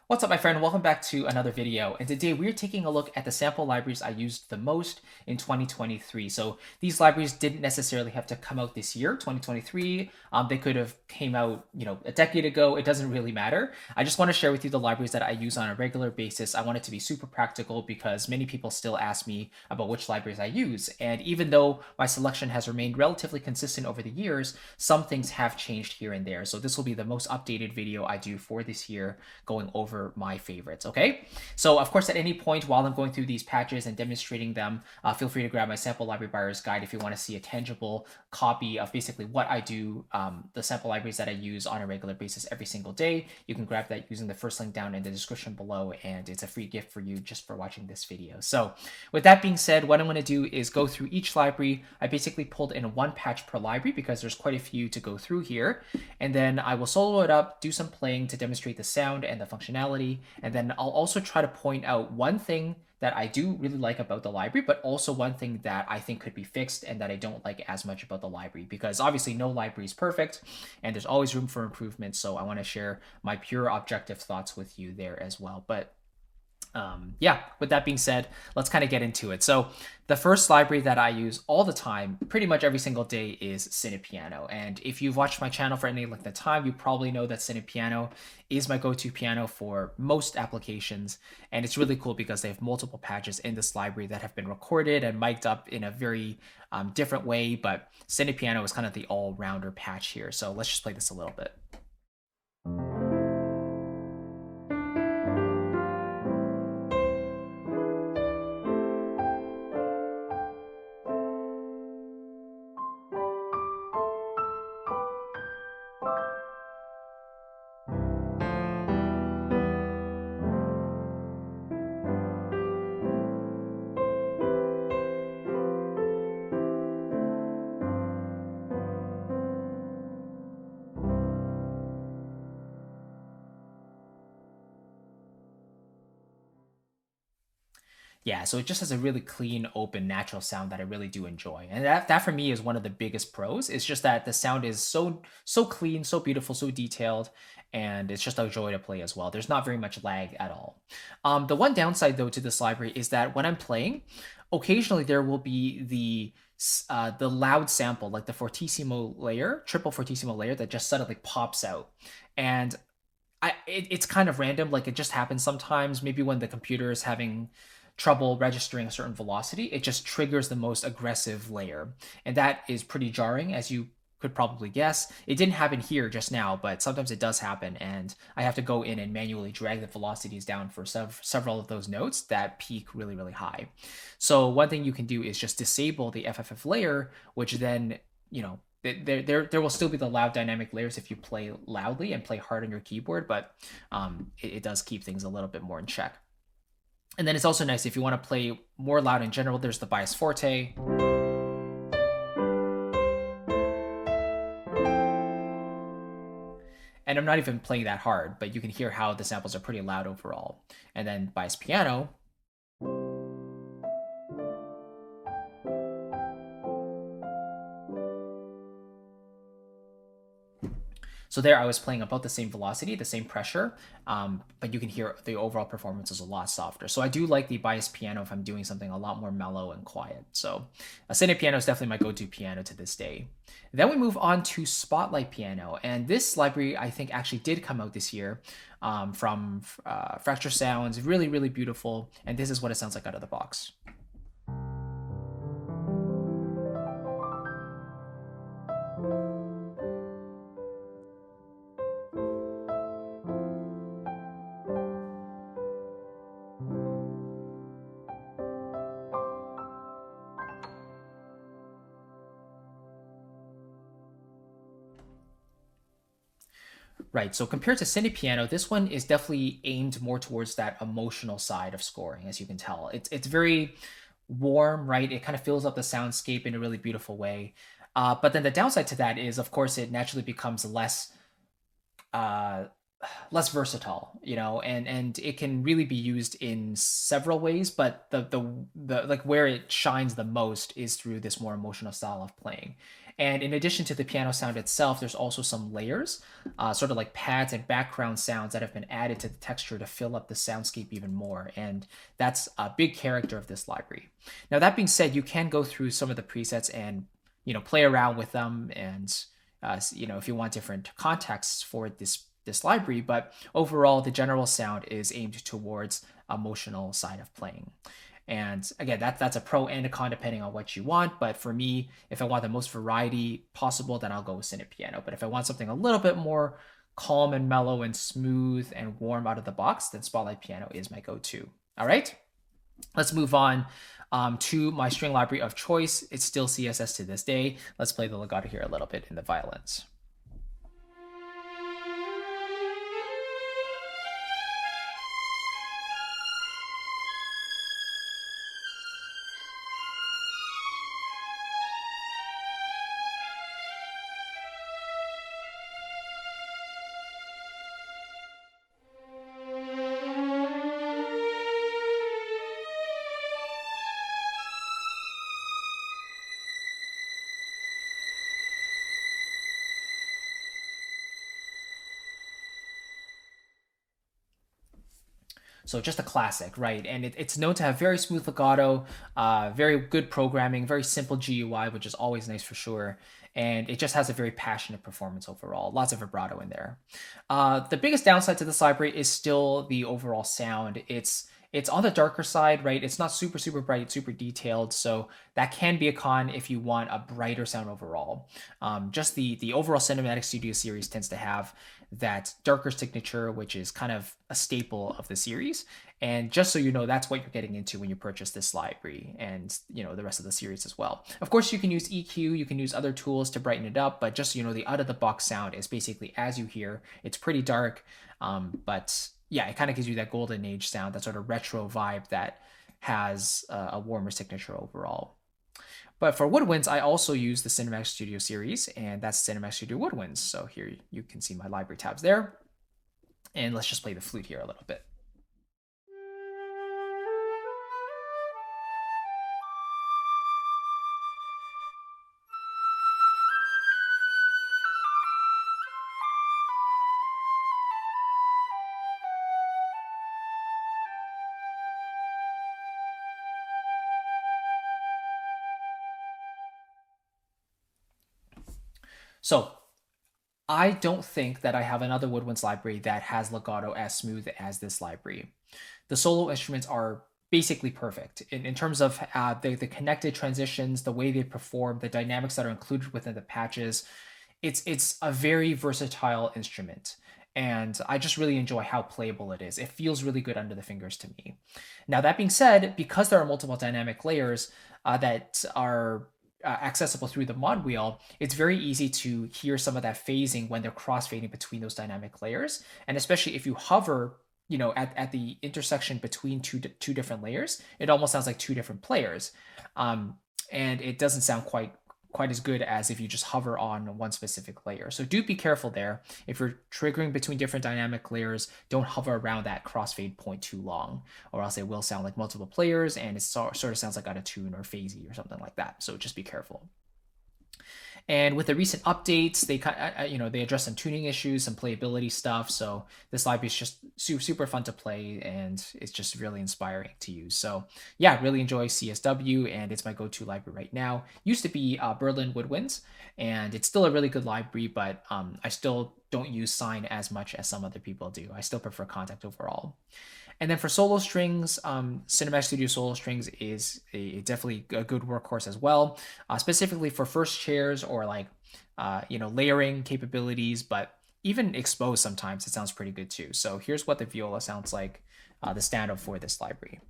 What's up, my friend? Welcome back to another video. And today we're taking a look at the sample libraries I used the most in 2023. So these libraries didn't necessarily have to come out this year, 2023. They could have came out, a decade ago. It doesn't really matter. I just want to share with you the libraries that I use on a regular basis. I want it to be super practical because many people still ask me about which libraries I use. And even though my selection has remained relatively consistent over the years, some things have changed here and there. So this will be the most updated video I do for this year, going over my favorites. Okay, so of course, at any point while I'm going through these patches and demonstrating them, feel free to grab my sample library buyer's guide if you want to see a tangible copy of basically what I do, the sample libraries that I use on a regular basis every single day. You can grab that using the first link down in the description below, and it's a free gift for you just for watching this video. So with that being said, what I'm going to do is go through each library. I basically pulled in one patch per library because there's quite a few to go through here, and then I will solo it up, do some playing to demonstrate the sound and the functionality, and then I'll also try to point out one thing that I do really like about the library, but also one thing that I think could be fixed and that I don't like as much about the library, because obviously no library is perfect and there's always room for improvement. So I want to share my pure objective thoughts with you there as well. But yeah, with that being said, let's kind of get into it. So the first library that I use all the time, pretty much every single day, is Cinepiano. And if you've watched my channel for any length of time, you probably know that Cinepiano is my go-to piano for most applications. And it's really cool because they have multiple patches in this library that have been recorded and mic'd up in a very different way. But Cinepiano is kind of the all-rounder patch here. So let's just play this a little bit. Yeah, so it just has a really clean, open, natural sound that I really do enjoy. And that for me is one of the biggest pros. It's just that the sound is so clean, so beautiful, so detailed, and it's just a joy to play as well. There's not very much lag at all. The one downside though to this library is that when I'm playing, occasionally there will be the loud sample, like the fortissimo layer, triple fortissimo layer that just suddenly pops out. And it's kind of random, like it just happens sometimes, maybe when the computer is having trouble registering a certain velocity, it just triggers the most aggressive layer. And that is pretty jarring, as you could probably guess. It didn't happen here just now, but sometimes it does happen, and I have to go in and manually drag the velocities down for several of those notes that peak really, really high. So one thing you can do is just disable the FFF layer, which then, there will still be the loud dynamic layers if you play loudly and play hard on your keyboard, but it does keep things a little bit more in check. And then it's also nice if you want to play more loud in general, there's the Bias Forte. And I'm not even playing that hard, but you can hear how the samples are pretty loud overall. And then Bias Piano. So there I was playing about the same velocity, the same pressure, but you can hear the overall performance is a lot softer. So I do like the Bias Piano if I'm doing something a lot more mellow and quiet. So a Cinepiano is definitely my go-to piano to this day. Then we move on to Spotlight Piano. And this library, I think, actually did come out this year from Fracture Sounds. Really, really beautiful. And this is what it sounds like out of the box. Right, so compared to Cinepiano, this one is definitely aimed more towards that emotional side of scoring, as you can tell. It's very warm, right? It kind of fills up the soundscape in a really beautiful way. But then the downside to that is, of course, it naturally becomes uh, less versatile, and it can really be used in several ways. But the like where it shines the most is through this more emotional style of playing. And in addition to the piano sound itself, there's also some layers, sort of like pads and background sounds that have been added to the texture to fill up the soundscape even more. And that's a big character of this library. Now, that being said, you can go through some of the presets and, play around with them, and if you want different contexts for this library. But overall, the general sound is aimed towards emotional side of playing. And again, that's a pro and a con depending on what you want. But for me, if I want the most variety possible, then I'll go with Cine Piano. But if I want something a little bit more calm and mellow and smooth and warm out of the box, then Spotlight Piano is my go-to. All right, let's move on to my string library of choice. It's still CSS to this day. Let's play the legato here a little bit in the violins. So just a classic, right? And it's known to have very smooth legato, very good programming, very simple GUI, which is always nice for sure. And it just has a very passionate performance overall. Lots of vibrato in there. The biggest downside to this library is still the overall sound. It's on the darker side, right? It's not super bright, super detailed, so that can be a con if you want a brighter sound overall. Just the overall Cinematic Studio series tends to have that darker signature, which is kind of a staple of the series. And just so you know, that's what you're getting into when you purchase this library, and the rest of the series as well. Of course, you can use EQ, you can use other tools to brighten it up, but just so you know, the out of the box sound is basically as you hear. It's pretty dark, but yeah, it kind of gives you that golden age sound, that sort of retro vibe that has a warmer signature overall. But for woodwinds, I also use the Cinematic Studio series, and that's Cinematic Studio Woodwinds. So here you can see my library tabs there. And let's just play the flute here a little bit. So I don't think that I have another woodwinds library that has legato as smooth as this library. The solo instruments are basically perfect in terms of the connected transitions, the way they perform, the dynamics that are included within the patches. It's a very versatile instrument, and I just really enjoy how playable it is. It feels really good under the fingers to me. Now, that being said, because there are multiple dynamic layers that are accessible through the mod wheel, it's very easy to hear some of that phasing when they're crossfading between those dynamic layers. And especially if you hover, at the intersection between two different layers, it almost sounds like two different players. And it doesn't sound quite as good as if you just hover on one specific layer. So do be careful there. If you're triggering between different dynamic layers, don't hover around that crossfade point too long, or else it will sound like multiple players and it sort of sounds like out of tune or phasey or something like that. So just be careful. And with the recent updates, they address some tuning issues, some playability stuff. So this library is just super fun to play, and it's just really inspiring to use. So yeah, really enjoy CSW, and it's my go-to library right now. Used to be Berlin Woodwinds, and it's still a really good library, but I still don't use Sine as much as some other people do. I still prefer Kontakt overall. And then for solo strings, Cinematic Studio Solo Strings is definitely a good workhorse as well, specifically for first chairs or like, layering capabilities, but even exposed sometimes it sounds pretty good too. So here's what the viola sounds like, the stand-up for this library.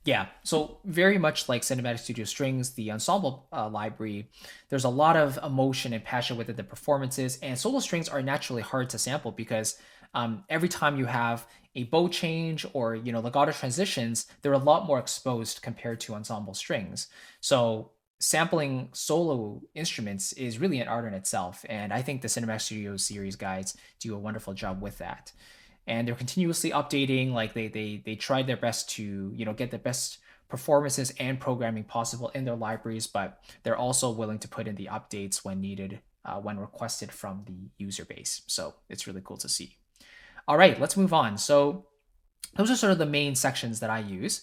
Yeah, so very much like Cinematic Studio Strings, the ensemble library, there's a lot of emotion and passion within the performances, and solo strings are naturally hard to sample because every time you have a bow change or legato transitions, they're a lot more exposed compared to ensemble strings. So sampling solo instruments is really an art in itself, and I think the Cinematic Studio series guides do a wonderful job with that, and they're continuously updating. Like they tried their best to get the best performances and programming possible in their libraries, but they're also willing to put in the updates when needed, when requested from the user base. So it's really cool to see. All right, let's move on. So those are sort of the main sections that I use.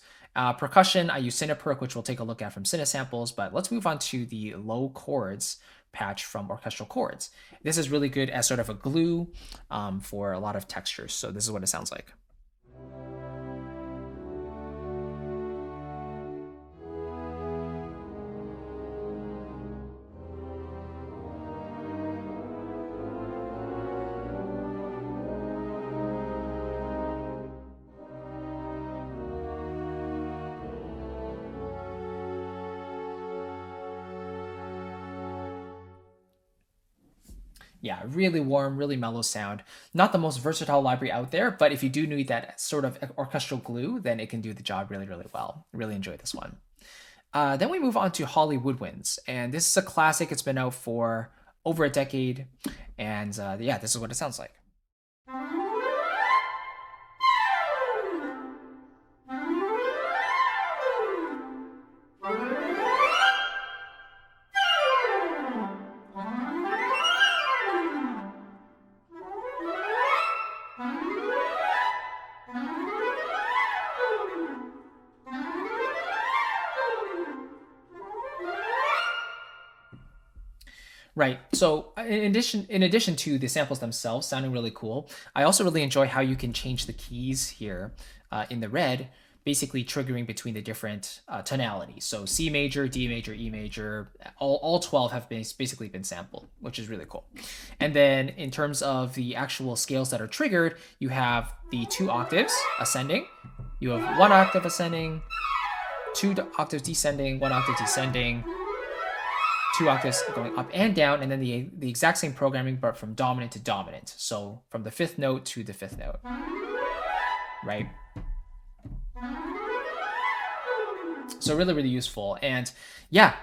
Percussion, I use Cineperc, which we'll take a look at from Cinesamples, but let's move on to the low chords patch from Orchestral Chords. This is really good as sort of a glue for a lot of textures. So this is what it sounds like. Yeah, really warm, really mellow sound. Not the most versatile library out there, but if you do need that sort of orchestral glue, then it can do the job really, really well. Really enjoy this one. Then we move on to Holly Woodwinds, and this is a classic. It's been out for over a decade, and yeah, this is what it sounds like. Right. So in addition to the samples themselves sounding really cool, I also really enjoy how you can change the keys here in the red, basically triggering between the different tonalities. So C major, D major, E major, all 12 have basically been sampled, which is really cool. And then in terms of the actual scales that are triggered, you have the 2 octaves ascending, you have 1 octave ascending, 2 octaves descending, 1 octave descending, 2 octaves going up and down, and then the exact same programming, but from dominant to dominant. So from the 5th note to the 5th note, right? So really, really useful. And yeah,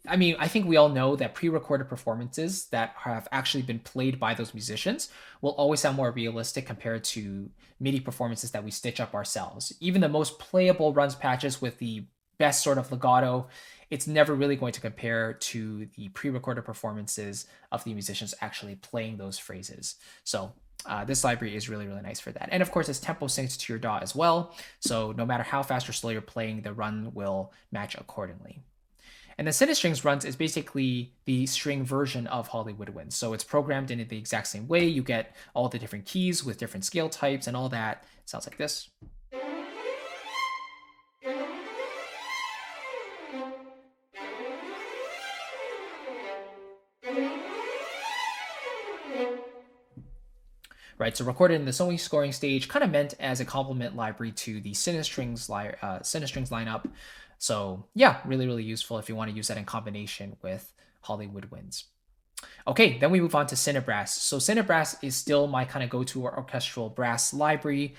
I think we all know that pre-recorded performances that have actually been played by those musicians will always sound more realistic compared to MIDI performances that we stitch up ourselves. Even the most playable runs patches with the best sort of legato, it's never really going to compare to the pre-recorded performances of the musicians actually playing those phrases. So this library is really, really nice for that. And of course, it's tempo synced to your DAW as well. So no matter how fast or slow you're playing, the run will match accordingly. And the Cinestrings runs is basically the string version of Holly Woodwinds. So it's programmed in the exact same way. You get all the different keys with different scale types and all that. It sounds like this. Right, so recorded in the Sony scoring stage, kind of meant as a complement library to the Cinestrings lineup. So yeah, really, really useful if you want to use that in combination with Holly Woodwinds. Okay, then we move on to Cinebrass. So Cinebrass is still my kind of go-to orchestral brass library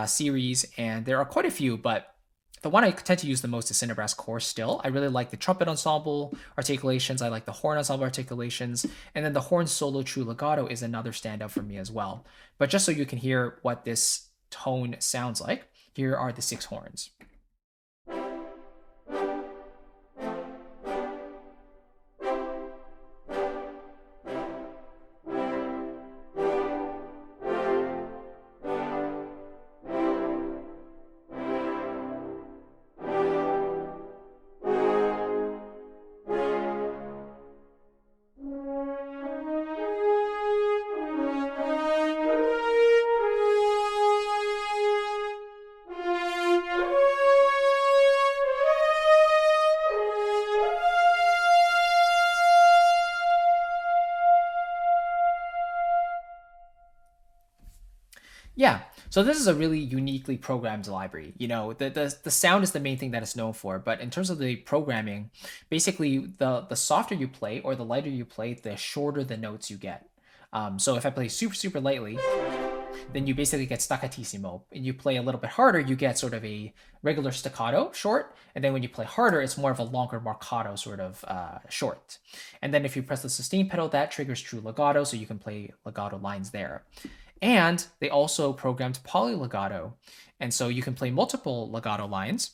series, and there are quite a few, but the one I tend to use the most is Cinebrass Core still. I really like the trumpet ensemble articulations. I like the horn ensemble articulations. And then the horn solo true legato is another standout for me as well. But just so you can hear what this tone sounds like, here are the 6 horns. Yeah, So this is a really uniquely programmed library. You know, the sound is the main thing that it's known for, but in terms of the programming, basically the softer you play or the lighter you play, the shorter the notes you get. So if I play super super lightly, then you basically get staccatissimo. And you play a little bit harder, you get sort of a regular staccato short. And then when you play harder, it's more of a longer marcato sort of short. And then if you press the sustain pedal, that triggers true legato, so you can play legato lines there. And they also programmed polylegato. And so you can play multiple legato lines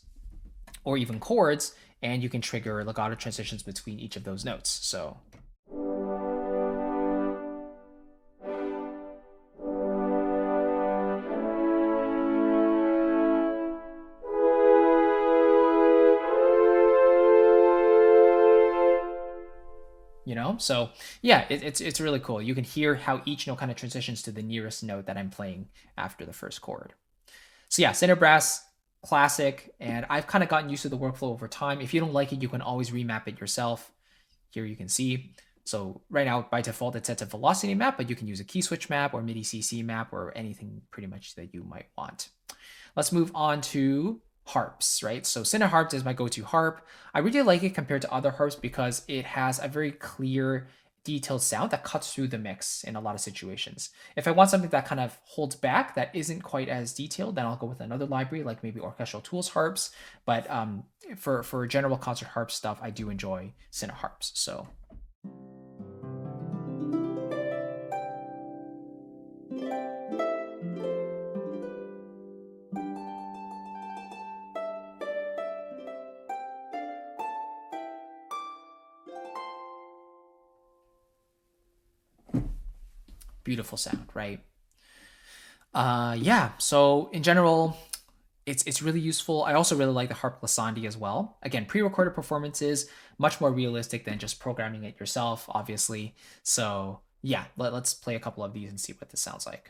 or even chords, and you can trigger legato transitions between each of those notes. So so yeah, it's really cool. You can hear how each note kind of transitions to the nearest note that I'm playing after the first chord. So yeah, Cinebrass, classic, and I've kind of gotten used to the workflow over time. If you don't like it, you can always remap it yourself. Here you can see. So right now, by default, it sets a velocity map, but you can use a key switch map or MIDI CC map or anything pretty much that you might want. Let's move on to harps, right? So Cineharp is my go-to harp. I really like it compared to other harps because it has a very clear, detailed sound that cuts through the mix in a lot of situations. If I want something that kind of holds back, that isn't quite as detailed, then I'll go with another library like maybe Orchestral Tools harps. But for general concert harp stuff, I do enjoy Cineharps. So beautiful sound, right? Yeah, so in general, it's really useful. I also really like the harp glissandi as well. Again, pre-recorded performances, much more realistic than just programming it yourself, obviously. So yeah, let's play a couple of these and see what this sounds like.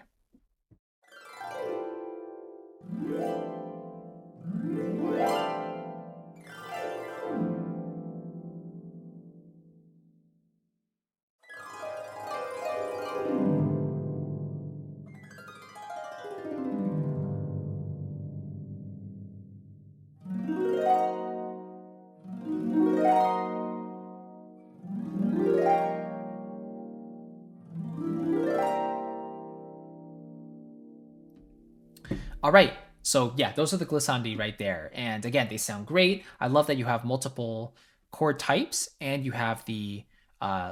All right, so yeah, those are the glissandi right there. And again, they sound great. I love that you have multiple chord types and you have the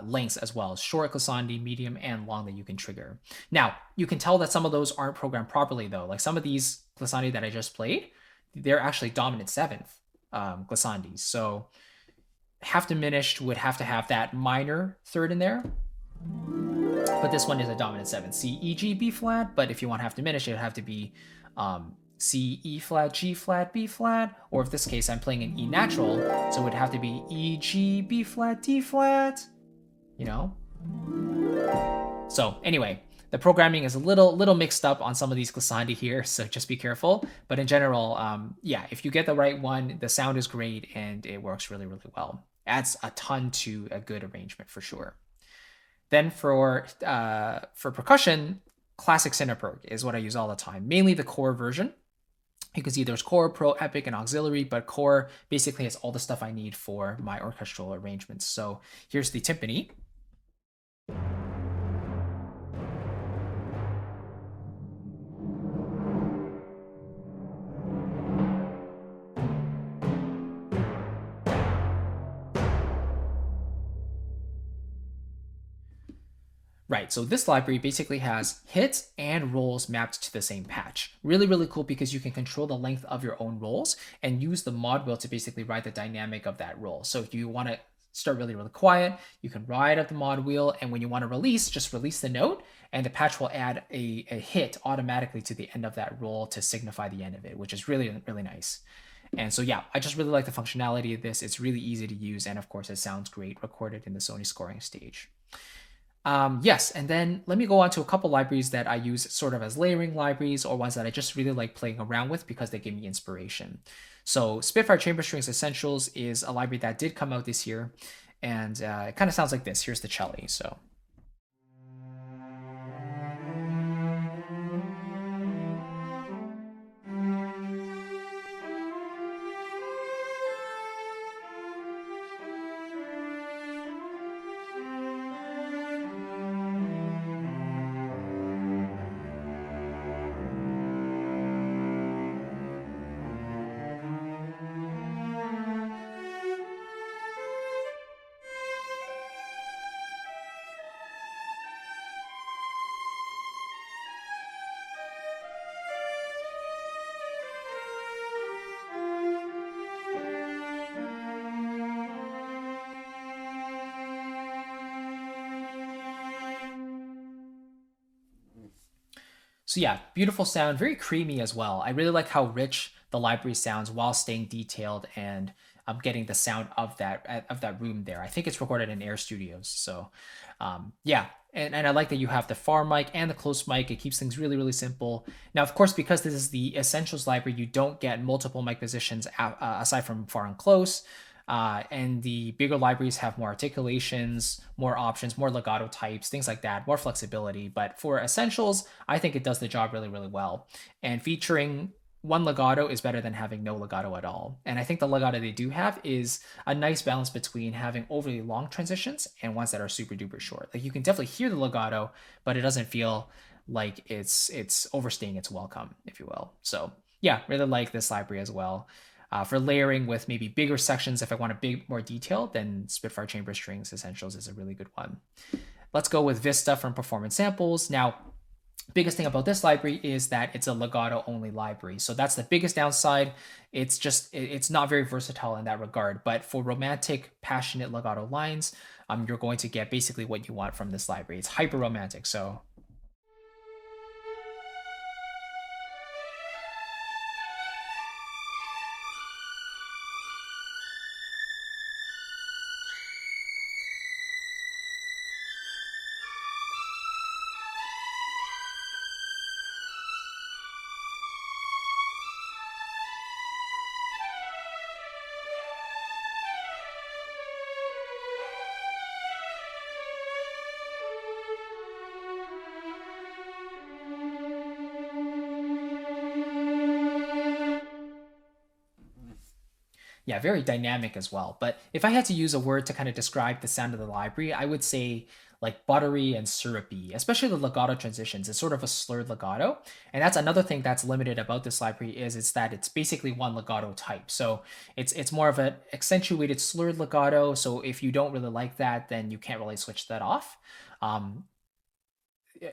lengths as well, short glissandi, medium, and long that you can trigger. Now, you can tell that some of those aren't programmed properly though. Like some of these glissandi that I just played, they're actually dominant seventh glissandis. So half diminished would have to have that minor third in there. But this one is a dominant seventh, C, E, G, B flat. But if you want half diminished, it would have to be C, E flat, G flat, B flat, or if this case I'm playing an E natural, so it would have to be E, G, B flat, D flat, you know? So anyway, the programming is a little mixed up on some of these glissandi here, so just be careful. But in general, yeah, if you get the right one, the sound is great and it works really, really well. Adds a ton to a good arrangement for sure. Then for percussion, classic Cineprog is what I use all the time, mainly the core version. You can see there's core, pro, epic, and auxiliary, but core basically has all the stuff I need for my orchestral arrangements. So here's the timpani. Right, so this library basically has hits and rolls mapped to the same patch. Really, really cool because you can control the length of your own rolls and use the mod wheel to basically ride the dynamic of that roll. So if you want to start really, really quiet, you can ride up the mod wheel, and when you want to release, just release the note, and the patch will add a hit automatically to the end of that roll to signify the end of it, which is really, really nice. And so yeah, I just really like the functionality of this. It's really easy to use, and of course it sounds great recorded in the Sony scoring stage. Yes, and then let me go on to a couple libraries that I use sort of as layering libraries or ones that I just really like playing around with because they give me inspiration. So Spitfire Chamber Strings Essentials is a library that did come out this year, and it kind of sounds like this. Here's the cello. So. . So yeah, beautiful sound, very creamy as well. I really like how rich the library sounds while staying detailed and getting the sound of that room there. I think it's recorded in Air Studios. So yeah, and I like that you have the far mic and the close mic. It keeps things really, really simple. Now, of course, because this is the Essentials library, you don't get multiple mic positions aside from far and close. And the bigger libraries have more articulations, more options, more legato types, things like that, more flexibility. But for Essentials, I think it does the job really, really well. And featuring one legato is better than having no legato at all. And I think the legato they do have is a nice balance between having overly long transitions and ones that are super duper short. Like you can definitely hear the legato, but it doesn't feel like it's overstaying its welcome, if you will. So yeah, really like this library as well. For layering with maybe bigger sections, if I want a big more detail, then Spitfire Chamber Strings Essentials is a really good one. Let's go with Vista from Performance Samples. Now, biggest thing about this library is that it's a legato only library. So that's the biggest downside. It's not very versatile in that regard. But for romantic, passionate legato lines, you're going to get basically what you want from this library. It's hyper romantic. So yeah, very dynamic as well. But if I had to use a word to kind of describe the sound of the library, I would say like buttery and syrupy, especially the legato transitions. It's sort of a slurred legato. And that's another thing that's limited about this library is it's that it's basically one legato type. So it's more of an accentuated slurred legato. So if you don't really like that, then you can't really switch that off. Um,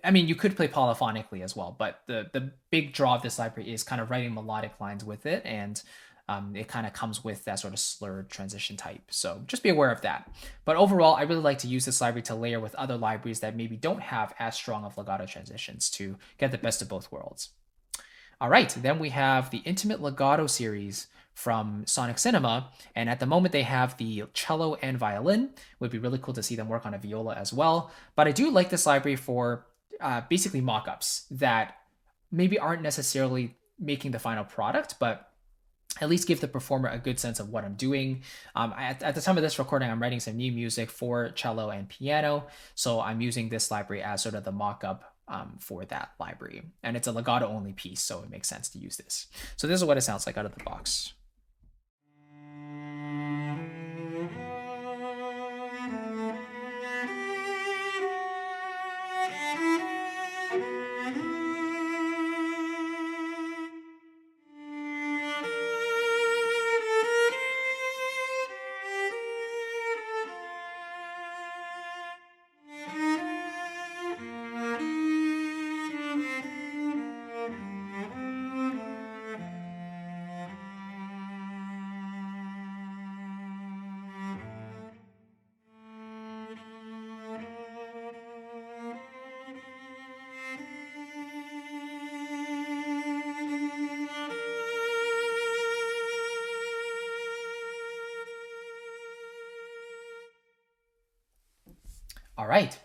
I mean, you could play polyphonically as well, but the big draw of this library is kind of writing melodic lines with it, and it kind of comes with that sort of slurred transition type. So just be aware of that. But overall, I really like to use this library to layer with other libraries that maybe don't have as strong of legato transitions to get the best of both worlds. All right, then we have the Intimate Legato series from Sonic Cinema, and at the moment they have the cello and violin. Would be really cool to see them work on a viola as well. But I do like this library for basically mock-ups that maybe aren't necessarily making the final product, but at least give the performer a good sense of what I'm doing. At the time of this recording, I'm writing some new music for cello and piano, so I'm using this library as sort of the mock-up for that library. And it's a legato only piece, so it makes sense to use this. So this is what it sounds like out of the box. All right.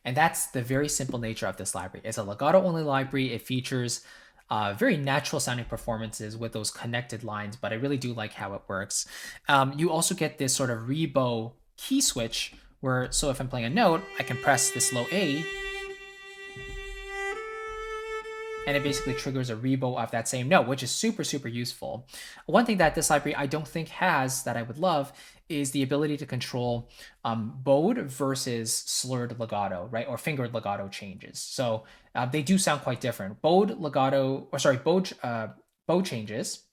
And that's the very simple nature of this library. It's a legato only library. It features very natural sounding performances with those connected lines, but I really do like how it works. You also get this sort of rebow key switch where, so if I'm playing a note, I can press this low A and it basically triggers a rebow of that same note, which is super, super useful. One thing that this library I don't think has that I would love is the ability to control bowed versus slurred legato, right? Or fingered legato changes. So they do sound quite different. Bowed legato, or sorry, bow changes,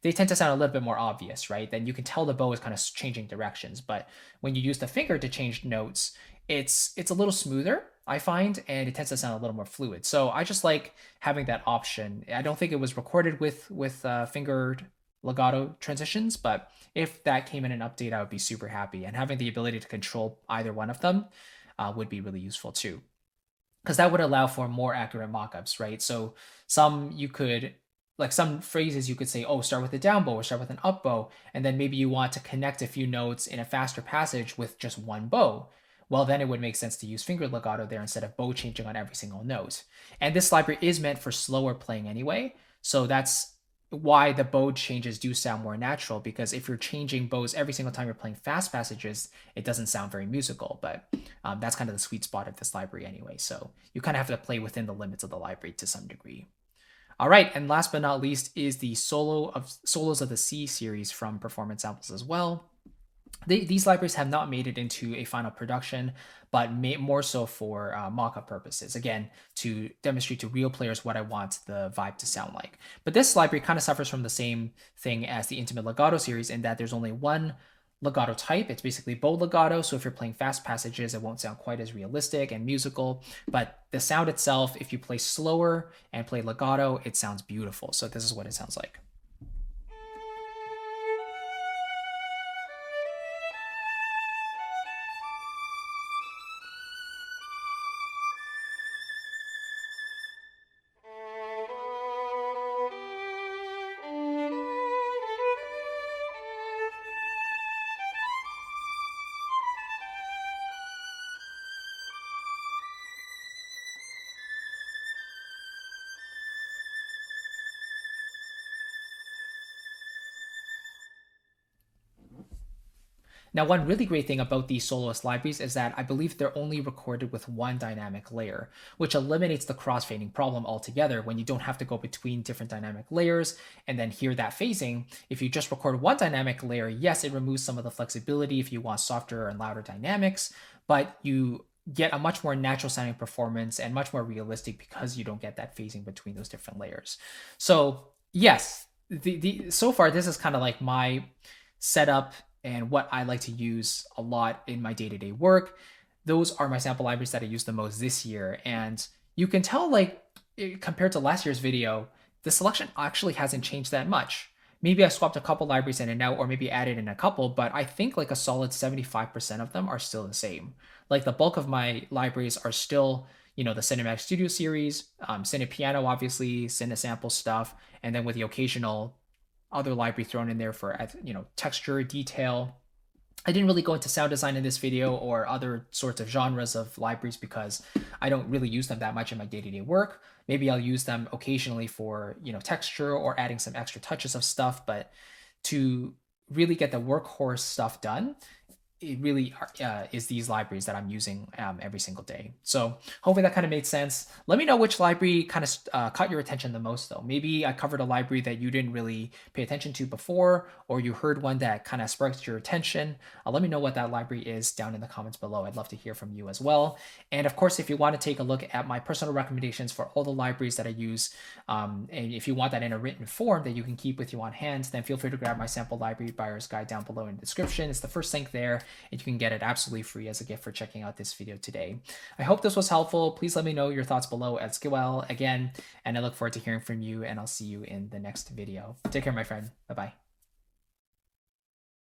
they tend to sound a little bit more obvious, right? Then you can tell the bow is kind of changing directions. But when you use the finger to change notes, it's a little smoother, I find, and it tends to sound a little more fluid. So I just like having that option. I don't think it was recorded with fingered legato transitions, but if that came in an update, I would be super happy. And having the ability to control either one of them would be really useful too. because that would allow for more accurate mockups, right? So some you could like some phrases you could say, oh, start with a down bow or start with an up bow, and then maybe you want to connect a few notes in a faster passage with just one bow. Well, then it would make sense to use finger legato there instead of bow changing on every single note. And this library is meant for slower playing anyway, so that's why the bow changes do sound more natural, because if you're changing bows every single time you're playing fast passages, it doesn't sound very musical. But that's kind of the sweet spot of this library anyway. So you kind of have to play within the limits of the library to some degree. All right, and last but not least is the Solos of the Sea series from Performance Samples as well. These libraries have not made it into a final production, but more so for mock-up purposes. Again, to demonstrate to real players what I want the vibe to sound like. But this library kind of suffers from the same thing as the Intimate Legato series in that there's only one legato type. It's basically bow legato, so if you're playing fast passages, it won't sound quite as realistic and musical. But the sound itself, if you play slower and play legato, it sounds beautiful. So this is what it sounds like. Now, one really great thing about these soloist libraries is that I believe they're only recorded with one dynamic layer, which eliminates the crossfading problem altogether when you don't have to go between different dynamic layers and then hear that phasing. If you just record one dynamic layer, yes, it removes some of the flexibility if you want softer and louder dynamics, but you get a much more natural sounding performance and much more realistic because you don't get that phasing between those different layers. So yes, so far this is kind of like my setup and what I like to use a lot in my day-to-day work. Those are my sample libraries that I use the most this year. And you can tell, like, compared to last year's video, the selection actually hasn't changed that much. Maybe I swapped a couple libraries in and out, or maybe added in a couple, but I think like a solid 75% of them are still the same. Like the bulk of my libraries are still, the Cinematic Studio series, Cinepiano, obviously, Cinesample stuff, and then with the occasional other library thrown in there for texture, detail. I didn't really go into sound design in this video or other sorts of genres of libraries because I don't really use them that much in my day-to-day work. Maybe I'll use them occasionally for texture or adding some extra touches of stuff, but to really get the workhorse stuff done, it really is these libraries that I'm using every single day. So hopefully that kind of made sense. Let me know which library kind of caught your attention the most though. Maybe I covered a library that you didn't really pay attention to before, or you heard one that kind of sparked your attention. Let me know what that library is down in the comments below. I'd love to hear from you as well. And of course, if you want to take a look at my personal recommendations for all the libraries that I use, and if you want that in a written form that you can keep with you on hand, then feel free to grab my sample library buyer's guide down below in the description. It's the first link there, and you can get it absolutely free as a gift for checking out this video today. I hope this was helpful. Please let me know your thoughts below at Skillwell again, and I look forward to hearing from you, and I'll see you in the next video. Take care, my friend. Bye-bye.